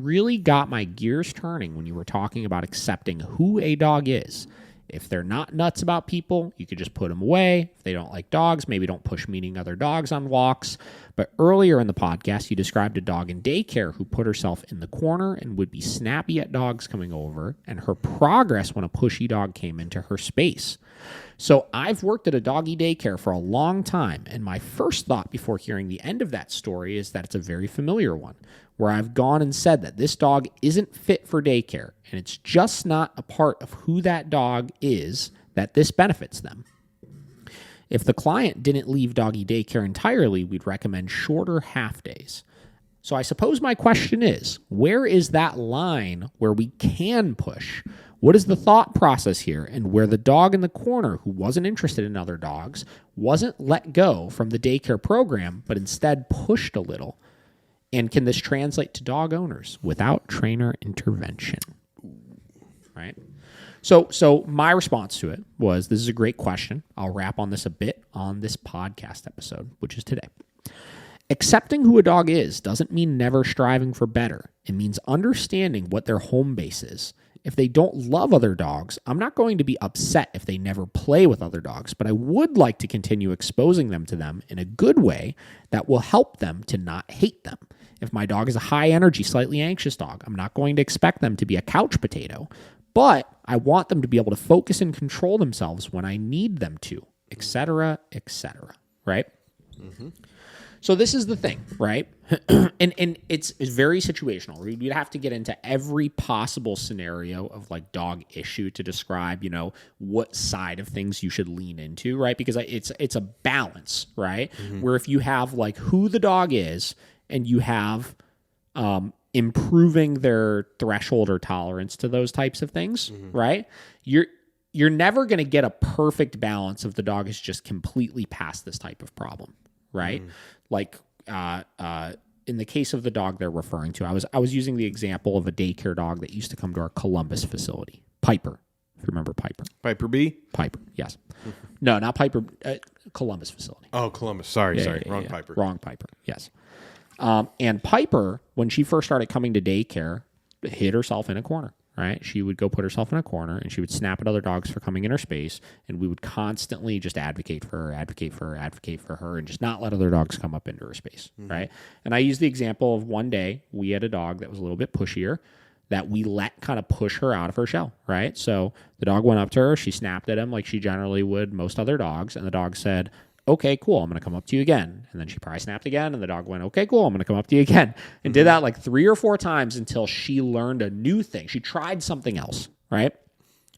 really got my gears turning when you were talking about accepting who a dog is. If they're not nuts about people, you could just put them away. If they don't like dogs, maybe don't push meeting other dogs on walks. But earlier in the podcast, you described a dog in daycare who put herself in the corner and would be snappy at dogs coming over, and her progress when a pushy dog came into her space. So I've worked at a doggy daycare for a long time, and my first thought before hearing the end of that story is that it's a very familiar one, where I've gone and said that this dog isn't fit for daycare, and it's just not a part of who that dog is that this benefits them. If the client didn't leave doggy daycare entirely, we'd recommend shorter half days. So I suppose my question is, where is that line where we can push? What is the thought process here, and where the dog in the corner who wasn't interested in other dogs wasn't let go from the daycare program, but instead pushed a little? And can this translate to dog owners without trainer intervention? Right? So my response to it was, this is a great question. I'll wrap on this a bit on this podcast episode, which is today. Accepting who a dog is doesn't mean never striving for better. It means understanding what their home base is. If they don't love other dogs, I'm not going to be upset if they never play with other dogs, but I would like to continue exposing them to them in a good way that will help them to not hate them. If my dog is a high energy, slightly anxious dog, I'm not going to expect them to be a couch potato, but I want them to be able to focus and control themselves when I need them to, etc., right? Mm-hmm. So this is the thing, right? and it's very situational. You'd have to get into every possible scenario of like dog issue to describe, what side of things you should lean into, right? Because it's a balance, right? Mm-hmm. Where if you have like who the dog is and you have improving their threshold or tolerance to those types of things, mm-hmm. right? You're never going to get a perfect balance if the dog is just completely past this type of problem, right? Mm. Like in the case of the dog they're referring to, I was using the example of a daycare dog that used to come to our Columbus facility, Piper. If you remember Piper. Piper B? Piper, yes. No, not Piper, Columbus facility. Oh, Columbus. Sorry. Wrong Piper. Wrong Piper, yes. And Piper, when she first started coming to daycare, hid herself in a corner, right? She would go put herself in a corner, and she would snap at other dogs for coming in her space, and we would constantly just advocate for her, and just not let other dogs come up into her space, mm-hmm. right? And I use the example of one day, we had a dog that was a little bit pushier that we let kind of push her out of her shell, right? So the dog went up to her, she snapped at him like she generally would most other dogs, and the dog said, okay, cool, I'm going to come up to you again. And then she probably snapped again, and the dog went, okay, cool, I'm going to come up to you again. And mm-hmm. did that like 3 or 4 times until she learned a new thing. She tried something else, right?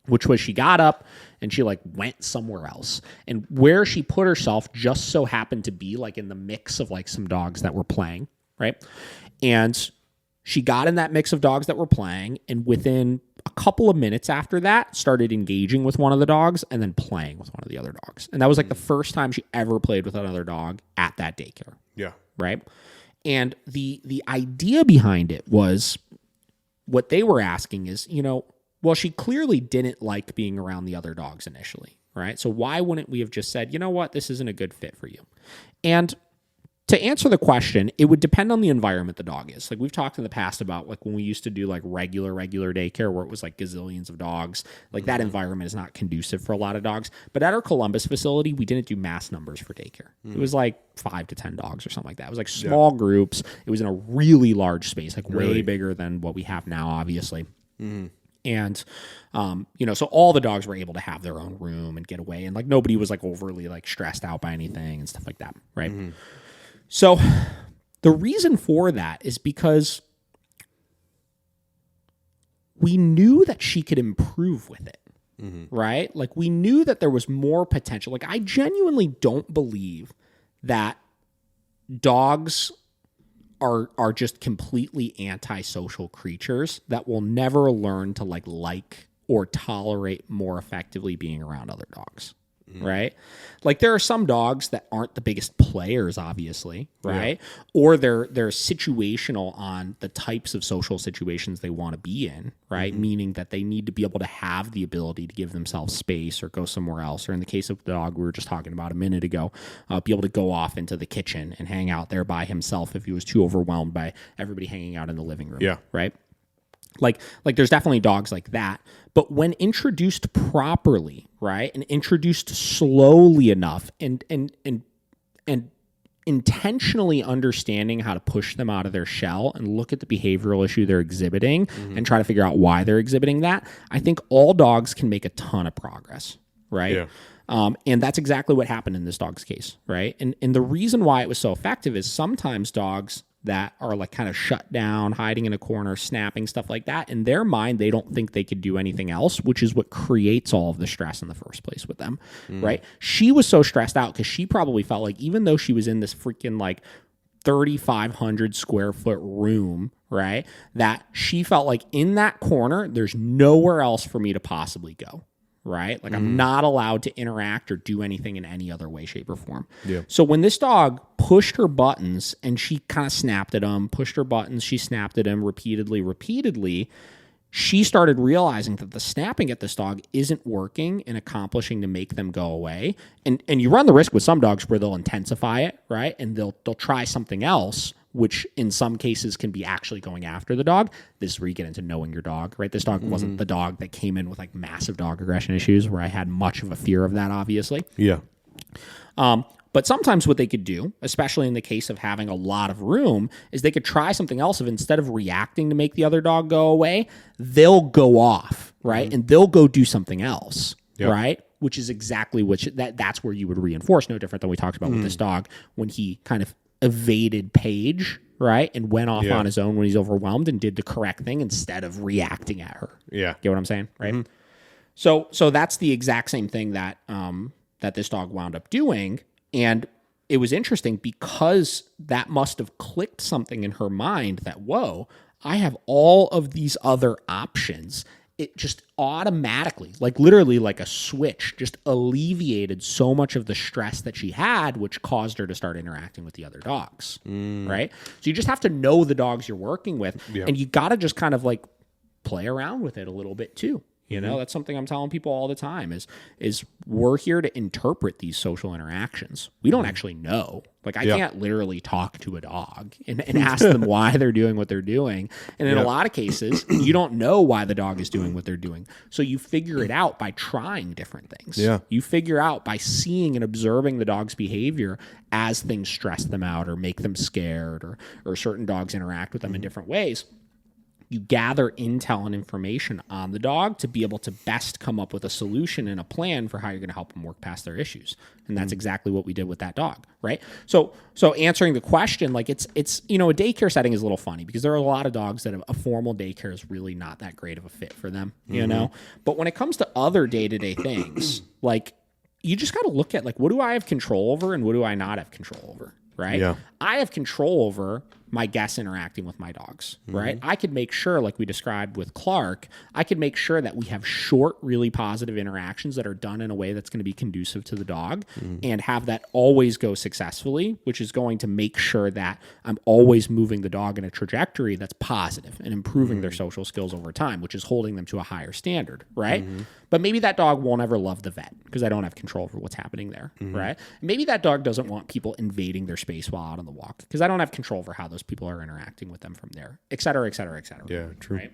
Which was she got up and she like went somewhere else. And where she put herself just so happened to be like in the mix of like some dogs that were playing, right? And she got in that mix of dogs that were playing, and within a couple of minutes after that, started engaging with one of the dogs and then playing with one of the other dogs. And that was like the first time she ever played with another dog at that daycare. Yeah. Right? And the idea behind it was, what they were asking is, well, she clearly didn't like being around the other dogs initially, right? So why wouldn't we have just said, you know what, this isn't a good fit for you? And to answer the question, it would depend on the environment the dog is. Like we've talked in the past about like when we used to do like regular daycare where it was like gazillions of dogs, like that environment is not conducive for a lot of dogs. But at our Columbus facility, we didn't do mass numbers for daycare. It was like 5 to 10 dogs or something like that. It was like small groups. It was in a really large space, like way bigger than what we have now, obviously. Mm-hmm. And, so all the dogs were able to have their own room and get away. And like nobody was like overly like stressed out by anything and stuff like that, right? Mm-hmm. So the reason for that is because we knew that she could improve with it, mm-hmm. right? Like we knew that there was more potential. Like I genuinely don't believe that dogs are just completely antisocial creatures that will never learn to like or tolerate more effectively being around other dogs. right? Like there are some dogs that aren't the biggest players, obviously, right? Or they're situational on the types of social situations they want to be in, right? Meaning that they need to be able to have the ability to give themselves space or go somewhere else. Or in the case of the dog we were just talking about a minute ago, be able to go off into the kitchen and hang out there by himself if he was too overwhelmed by everybody hanging out in the living room, right? Like there's definitely dogs like that. But when introduced properly, right, and introduced slowly enough and intentionally understanding how to push them out of their shell and look at the behavioral issue they're exhibiting and try to figure out why they're exhibiting that, I think all dogs can make a ton of progress, right? Yeah. And that's exactly what happened in this dog's case, right? And the reason why it was so effective is sometimes dogs that are like kind of shut down, hiding in a corner, snapping, stuff like that, in their mind, they don't think they could do anything else, which is what creates all of the stress in the first place with them, right? She was so stressed out because she probably felt like even though she was in this freaking like 3,500 square foot room, right, that she felt like in that corner, there's nowhere else for me to possibly go. Right? Like I'm not allowed to interact or do anything in any other way, shape, or form. Yeah. So when this dog pushed her buttons and she kind of snapped at him, pushed her buttons, she snapped at him repeatedly, she started realizing that the snapping at this dog isn't working and accomplishing to make them go away. And you run the risk with some dogs where they'll intensify it, right? And they'll try something else, which in some cases can be actually going after the dog. This is where you get into knowing your dog, right? This dog wasn't the dog that came in with like massive dog aggression issues where I had much of a fear of that, obviously. Yeah. But sometimes what they could do, especially in the case of having a lot of room, is they could try something else. If instead of reacting to make the other dog go away, they'll go off, right? And they'll go do something else, right? Which is exactly that's where you would reinforce, no different than we talked about with this dog when he kind of evaded Paige, right? And went off on his own when he's overwhelmed and did the correct thing instead of reacting at her. Yeah. Get what I'm saying? Right? So that's the exact same thing that that this dog wound up doing. And it was interesting because that must have clicked something in her mind that, whoa, I have all of these other options. It just automatically, like literally like a switch, just alleviated so much of the stress that she had, which caused her to start interacting with the other dogs, right? So you just have to know the dogs you're working with, and you got to just kind of like play around with it a little bit too. You know, that's something I'm telling people all the time is we're here to interpret these social interactions. We don't actually know. Like I can't literally talk to a dog and ask them why they're doing what they're doing. And in a lot of cases, you don't know why the dog is doing what they're doing. So you figure it out by trying different things. Yeah. You figure out by seeing and observing the dog's behavior as things stress them out or make them scared or certain dogs interact with them in different ways. You gather intel and information on the dog to be able to best come up with a solution and a plan for how you're going to help them work past their issues. And that's exactly what we did with that dog, right? So answering the question, like it's you know, a daycare setting is a little funny because there are a lot of dogs that a formal daycare is really not that great of a fit for them, you know? But when it comes to other day-to-day things, like you just got to look at like, what do I have control over and what do I not have control over? Right? Yeah. I have control over my guests interacting with my dogs, right? I could make sure, like we described with Clark, I could make sure that we have short, really positive interactions that are done in a way that's going to be conducive to the dog and have that always go successfully, which is going to make sure that I'm always moving the dog in a trajectory that's positive and improving their social skills over time, which is holding them to a higher standard, right? But maybe that dog won't ever love the vet because I don't have control over what's happening there, right? Maybe that dog doesn't want people invading their space while out on the walk because I don't have control over how those people are interacting with them from there, et cetera, et cetera, et cetera. Yeah, true. Right?